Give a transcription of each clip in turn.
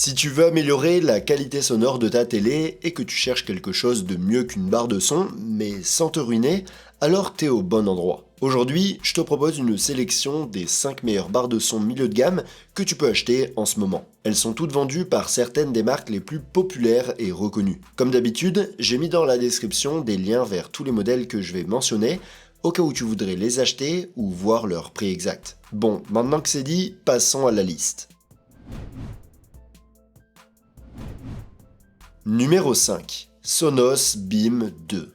Si tu veux améliorer la qualité sonore de ta télé et que tu cherches quelque chose de mieux qu'une barre de son, mais sans te ruiner, alors t'es au bon endroit. Aujourd'hui, je te propose une sélection des 5 meilleures barres de son milieu de gamme que tu peux acheter en ce moment. Elles sont toutes vendues par certaines des marques les plus populaires et reconnues. Comme d'habitude, j'ai mis dans la description des liens vers tous les modèles que je vais mentionner, au cas où tu voudrais les acheter ou voir leur prix exact. Bon, maintenant que c'est dit, passons à la liste. Numéro 5. Sonos Beam 2.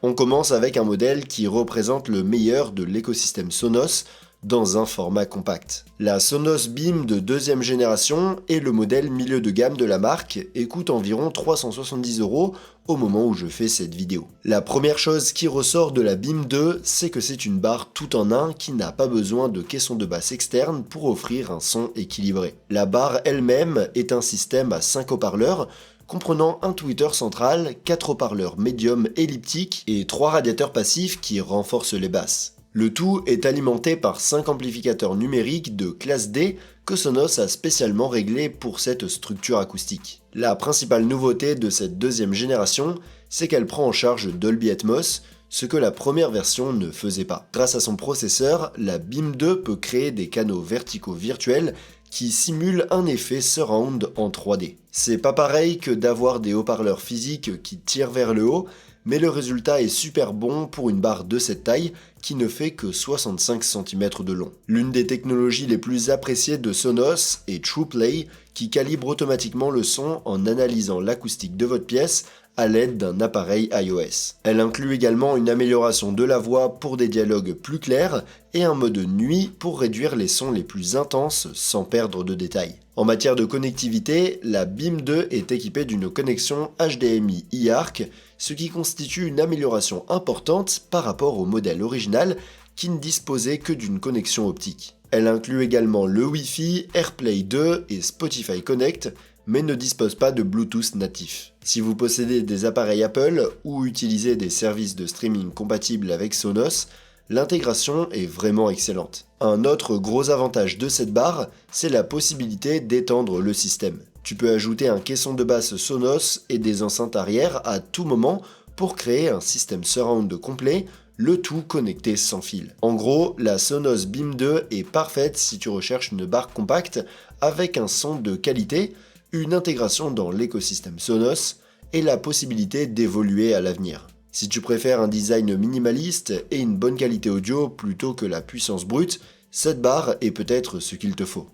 On commence avec un modèle qui représente le meilleur de l'écosystème Sonos dans un format compact. La Sonos Beam de deuxième génération est le modèle milieu de gamme de la marque et coûte environ 370€ au moment où je fais cette vidéo. La première chose qui ressort de la Beam 2, c'est que c'est une barre tout en un qui n'a pas besoin de caisson de basse externe pour offrir un son équilibré. La barre elle-même est un système à 5 haut-parleurs comprenant un tweeter central, 4 haut-parleurs médium elliptiques et 3 radiateurs passifs qui renforcent les basses. Le tout est alimenté par 5 amplificateurs numériques de classe D que Sonos a spécialement réglés pour cette structure acoustique. La principale nouveauté de cette deuxième génération, c'est qu'elle prend en charge Dolby Atmos, ce que la première version ne faisait pas. Grâce à son processeur, la Beam 2 peut créer des canaux verticaux virtuels qui simulent un effet surround en 3D. C'est pas pareil que d'avoir des haut-parleurs physiques qui tirent vers le haut, mais le résultat est super bon pour une barre de cette taille qui ne fait que 65 cm de long. L'une des technologies les plus appréciées de Sonos est TruePlay, qui calibre automatiquement le son en analysant l'acoustique de votre pièce à l'aide d'un appareil iOS. Elle inclut également une amélioration de la voix pour des dialogues plus clairs et un mode nuit pour réduire les sons les plus intenses sans perdre de détails. En matière de connectivité, la Beam 2 est équipée d'une connexion HDMI eARC, ce qui constitue une amélioration importante par rapport au modèle original qui ne disposait que d'une connexion optique. Elle inclut également le Wi-Fi, AirPlay 2 et Spotify Connect, mais ne dispose pas de Bluetooth natif. Si vous possédez des appareils Apple ou utilisez des services de streaming compatibles avec Sonos, l'intégration est vraiment excellente. Un autre gros avantage de cette barre, c'est la possibilité d'étendre le système. Tu peux ajouter un caisson de basse Sonos et des enceintes arrière à tout moment pour créer un système surround complet, le tout connecté sans fil. En gros, la Sonos Beam 2 est parfaite si tu recherches une barre compacte avec un son de qualité, une intégration dans l'écosystème Sonos et la possibilité d'évoluer à l'avenir. Si tu préfères un design minimaliste et une bonne qualité audio plutôt que la puissance brute, cette barre est peut-être ce qu'il te faut.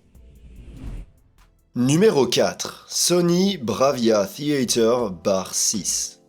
Numéro 4. Sony Bravia Theater Bar 6.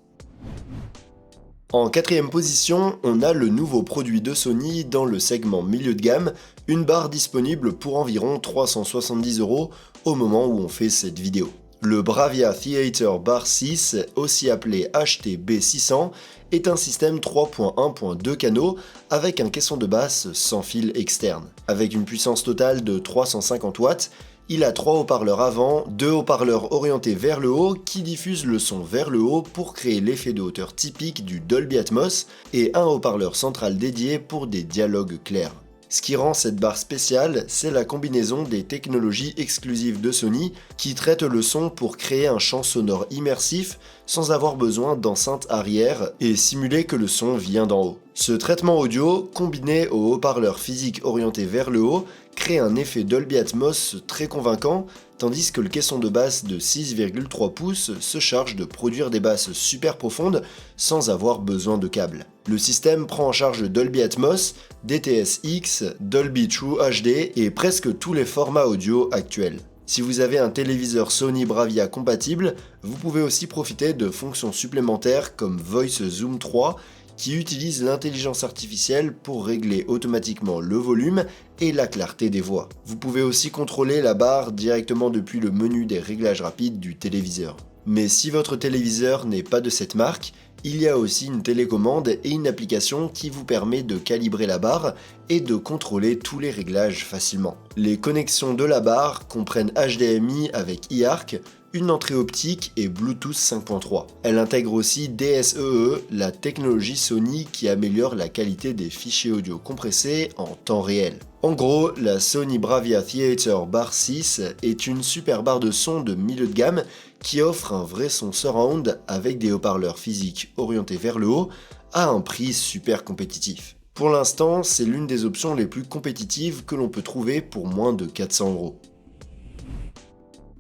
En quatrième position, on a le nouveau produit de Sony dans le segment milieu de gamme, une barre disponible pour environ 370€ au moment où on fait cette vidéo. Le Bravia Theater Bar 6, aussi appelé HT-B600, est un système 3.1.2 canaux avec un caisson de basse sans fil externe. Avec une puissance totale de 350 watts, il a 3 haut-parleurs avant, 2 haut-parleurs orientés vers le haut qui diffusent le son vers le haut pour créer l'effet de hauteur typique du Dolby Atmos et un haut-parleur central dédié pour des dialogues clairs. Ce qui rend cette barre spéciale, c'est la combinaison des technologies exclusives de Sony qui traitent le son pour créer un champ sonore immersif sans avoir besoin d'enceinte arrière et simuler que le son vient d'en haut. Ce traitement audio, combiné aux haut-parleurs physiques orientés vers le haut, crée un effet Dolby Atmos très convaincant, tandis que le caisson de basse de 6,3 pouces se charge de produire des basses super profondes sans avoir besoin de câbles. Le système prend en charge Dolby Atmos, DTS-X, Dolby True HD et presque tous les formats audio actuels. Si vous avez un téléviseur Sony Bravia compatible, vous pouvez aussi profiter de fonctions supplémentaires comme Voice Zoom 3 qui utilise l'intelligence artificielle pour régler automatiquement le volume et la clarté des voix. Vous pouvez aussi contrôler la barre directement depuis le menu des réglages rapides du téléviseur. Mais si votre téléviseur n'est pas de cette marque, il y a aussi une télécommande et une application qui vous permet de calibrer la barre et de contrôler tous les réglages facilement. Les connexions de la barre comprennent HDMI avec eARC, une entrée optique et Bluetooth 5.3. Elle intègre aussi DSEE, la technologie Sony qui améliore la qualité des fichiers audio compressés en temps réel. En gros, la Sony Bravia Theater Bar 6 est une super barre de son de milieu de gamme qui offre un vrai son surround avec des haut-parleurs physiques orientés vers le haut à un prix super compétitif. Pour l'instant, c'est l'une des options les plus compétitives que l'on peut trouver pour moins de 400 €.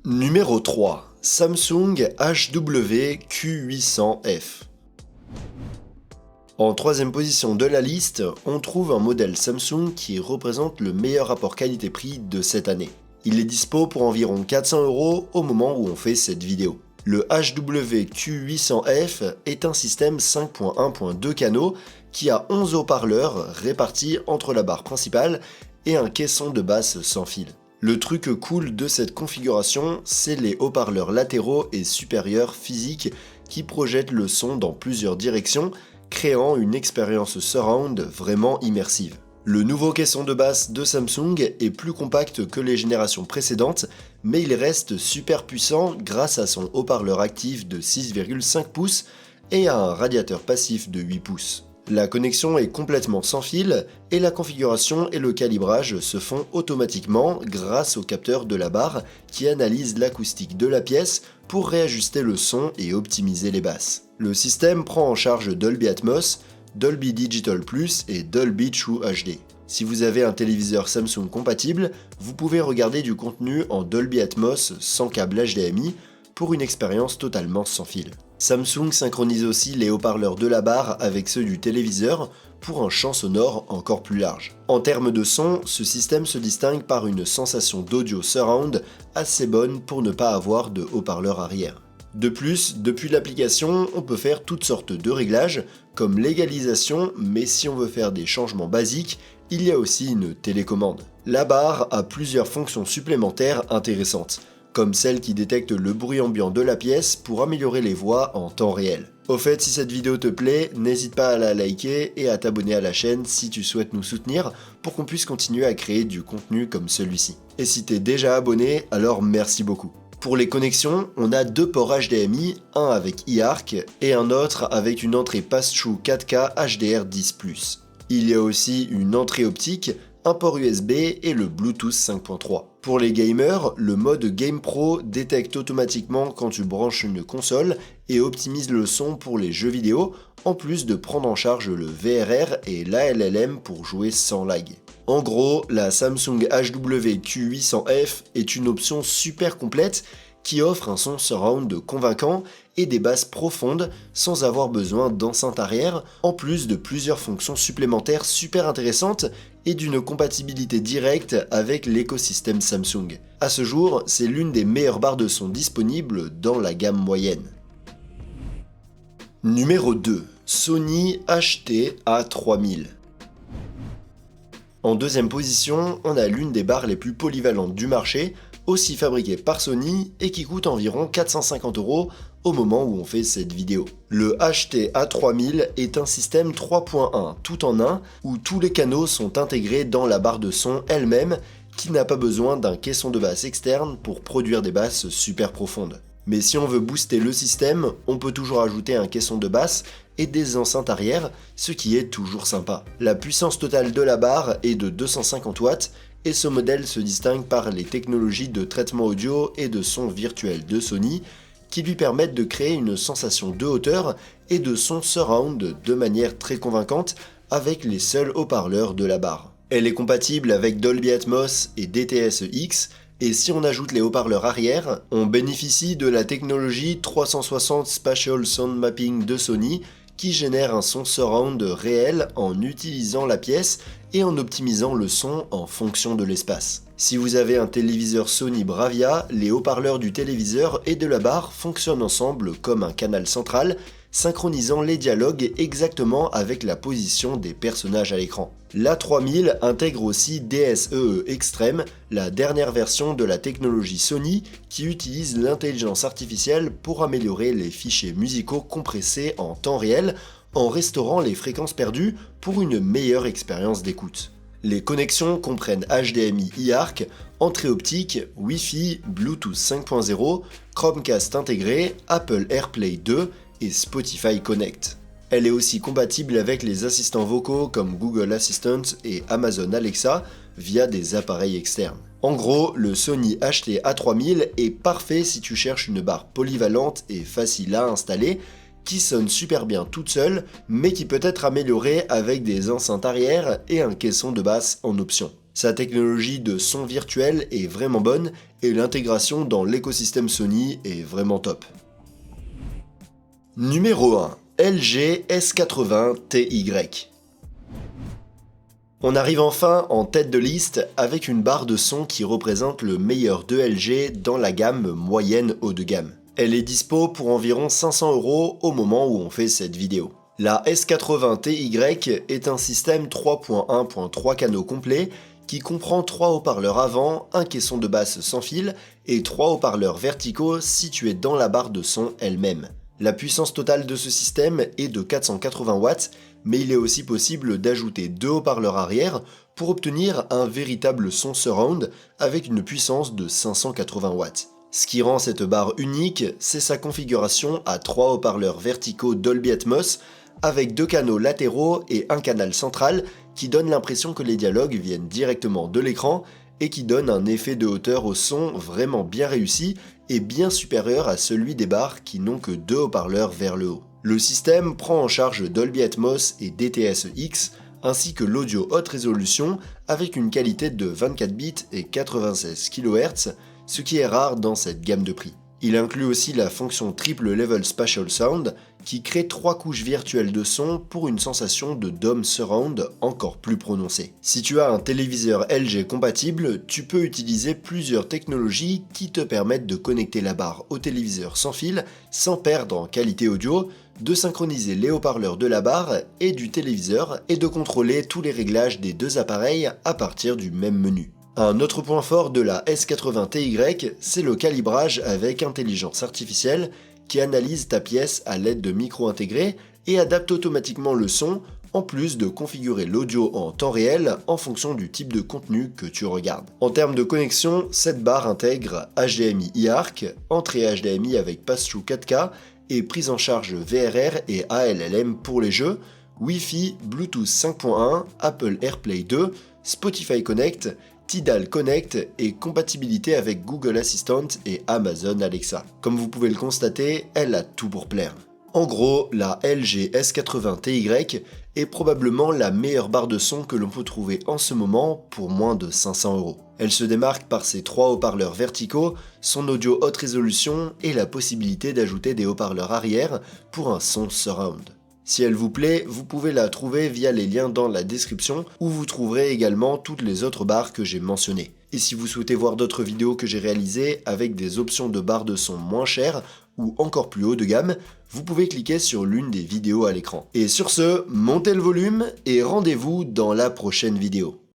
Numéro 3. Samsung HW-Q800F. En troisième position de la liste, on trouve un modèle Samsung qui représente le meilleur rapport qualité-prix de cette année. Il est dispo pour environ 400 € au moment où on fait cette vidéo. Le HW-Q800F est un système 5.1.2 canaux qui a 11 haut-parleurs répartis entre la barre principale et un caisson de basse sans fil. Le truc cool de cette configuration, c'est les haut-parleurs latéraux et supérieurs physiques qui projettent le son dans plusieurs directions, créant une expérience surround vraiment immersive. Le nouveau caisson de basse de Samsung est plus compact que les générations précédentes, mais il reste super puissant grâce à son haut-parleur actif de 6,5 pouces et à un radiateur passif de 8 pouces. La connexion est complètement sans fil et la configuration et le calibrage se font automatiquement grâce au capteur de la barre qui analyse l'acoustique de la pièce pour réajuster le son et optimiser les basses. Le système prend en charge Dolby Atmos, Dolby Digital Plus et Dolby True HD. Si vous avez un téléviseur Samsung compatible, vous pouvez regarder du contenu en Dolby Atmos sans câble HDMI pour une expérience totalement sans fil. Samsung synchronise aussi les haut-parleurs de la barre avec ceux du téléviseur pour un champ sonore encore plus large. En termes de son, ce système se distingue par une sensation d'audio surround assez bonne pour ne pas avoir de haut-parleur arrière. De plus, depuis l'application, on peut faire toutes sortes de réglages, comme l'égalisation, mais si on veut faire des changements basiques, il y a aussi une télécommande. La barre a plusieurs fonctions supplémentaires intéressantes, comme celle qui détecte le bruit ambiant de la pièce pour améliorer les voix en temps réel. Au fait, si cette vidéo te plaît, n'hésite pas à la liker et à t'abonner à la chaîne si tu souhaites nous soutenir pour qu'on puisse continuer à créer du contenu comme celui-ci. Et si t'es déjà abonné, alors merci beaucoup. Pour les connexions, on a deux ports HDMI, un avec eARC et un autre avec une entrée pass-through 4K HDR10+. Il y a aussi une entrée optique, un port USB et le Bluetooth 5.3. Pour les gamers, le mode Game Pro détecte automatiquement quand tu branches une console et optimise le son pour les jeux vidéo, en plus de prendre en charge le VRR et l'ALLM pour jouer sans lag. En gros, la Samsung HW-Q800F est une option super complète qui offre un son surround convaincant et des basses profondes sans avoir besoin d'enceinte arrière, en plus de plusieurs fonctions supplémentaires super intéressantes et d'une compatibilité directe avec l'écosystème Samsung. À ce jour, c'est l'une des meilleures barres de son disponibles dans la gamme moyenne. Numéro 2. Sony HT-A3000. En deuxième position, on a l'une des barres les plus polyvalentes du marché, aussi fabriquée par Sony et qui coûte environ 450 € au moment où on fait cette vidéo. Le HT-A3000 est un système 3.1 tout en un où tous les canaux sont intégrés dans la barre de son elle-même qui n'a pas besoin d'un caisson de basse externe pour produire des basses super profondes. Mais si on veut booster le système, on peut toujours ajouter un caisson de basse et des enceintes arrière, ce qui est toujours sympa. La puissance totale de la barre est de 250 watts et ce modèle se distingue par les technologies de traitement audio et de son virtuel de Sony qui lui permettent de créer une sensation de hauteur et de son surround de manière très convaincante avec les seuls haut-parleurs de la barre. Elle est compatible avec Dolby Atmos et DTS-X, et si on ajoute les haut-parleurs arrière, on bénéficie de la technologie 360 Spatial Sound Mapping de Sony qui génère un son surround réel en utilisant la pièce et en optimisant le son en fonction de l'espace. Si vous avez un téléviseur Sony Bravia, les haut-parleurs du téléviseur et de la barre fonctionnent ensemble comme un canal central, synchronisant les dialogues exactement avec la position des personnages à l'écran. L'A3000 intègre aussi DSEE Extreme, la dernière version de la technologie Sony qui utilise l'intelligence artificielle pour améliorer les fichiers musicaux compressés en temps réel en restaurant les fréquences perdues pour une meilleure expérience d'écoute. Les connexions comprennent HDMI eARC, entrée optique, Wi-Fi, Bluetooth 5.0, Chromecast intégré, Apple AirPlay 2 et Spotify Connect. Elle est aussi compatible avec les assistants vocaux comme Google Assistant et Amazon Alexa via des appareils externes. En gros, le Sony HT-A3000 est parfait si tu cherches une barre polyvalente et facile à installer, qui sonne super bien toute seule, mais qui peut être améliorée avec des enceintes arrière et un caisson de basse en option. Sa technologie de son virtuel est vraiment bonne et l'intégration dans l'écosystème Sony est vraiment top. Numéro 1. LG S80 TY. On arrive enfin en tête de liste avec une barre de son qui représente le meilleur de LG dans la gamme moyenne haut de gamme. Elle est dispo pour environ 500 € au moment où on fait cette vidéo. La S80 TY est un système 3.1.3 canaux complet qui comprend 3 haut-parleurs avant, un caisson de basse sans fil et 3 haut-parleurs verticaux situés dans la barre de son elle-même. La puissance totale de ce système est de 480 watts, mais il est aussi possible d'ajouter 2 haut-parleurs arrière pour obtenir un véritable son surround avec une puissance de 580 watts. Ce qui rend cette barre unique, c'est sa configuration à 3 haut-parleurs verticaux Dolby Atmos avec 2 canaux latéraux et un canal central qui donne l'impression que les dialogues viennent directement de l'écran et qui donne un effet de hauteur au son vraiment bien réussi et bien supérieur à celui des barres qui n'ont que 2 haut-parleurs vers le haut. Le système prend en charge Dolby Atmos et DTS-X ainsi que l'audio haute résolution avec une qualité de 24 bits et 96 kHz, ce qui est rare dans cette gamme de prix. Il inclut aussi la fonction Triple Level Spatial Sound qui crée 3 couches virtuelles de son pour une sensation de dome surround encore plus prononcée. Si tu as un téléviseur LG compatible, tu peux utiliser plusieurs technologies qui te permettent de connecter la barre au téléviseur sans fil sans perdre en qualité audio, de synchroniser les haut-parleurs de la barre et du téléviseur et de contrôler tous les réglages des deux appareils à partir du même menu. Un autre point fort de la S80 TY, c'est le calibrage avec intelligence artificielle qui analyse ta pièce à l'aide de micros intégrés et adapte automatiquement le son, en plus de configurer l'audio en temps réel en fonction du type de contenu que tu regardes. En termes de connexion, cette barre intègre HDMI eARC, entrée HDMI avec pass-through 4K et prise en charge VRR et ALLM pour les jeux, Wi-Fi, Bluetooth 5.1, Apple AirPlay 2, Spotify Connect, Tidal Connect et compatibilité avec Google Assistant et Amazon Alexa. Comme vous pouvez le constater, elle a tout pour plaire. En gros, la LG S80 TY est probablement la meilleure barre de son que l'on peut trouver en ce moment pour moins de 500 €. Elle se démarque par ses 3 haut-parleurs verticaux, son audio haute résolution et la possibilité d'ajouter des haut-parleurs arrière pour un son surround. Si elle vous plaît, vous pouvez la trouver via les liens dans la description où vous trouverez également toutes les autres barres que j'ai mentionnées. Et si vous souhaitez voir d'autres vidéos que j'ai réalisées avec des options de barres de son moins chères ou encore plus haut de gamme, vous pouvez cliquer sur l'une des vidéos à l'écran. Et sur ce, montez le volume et rendez-vous dans la prochaine vidéo.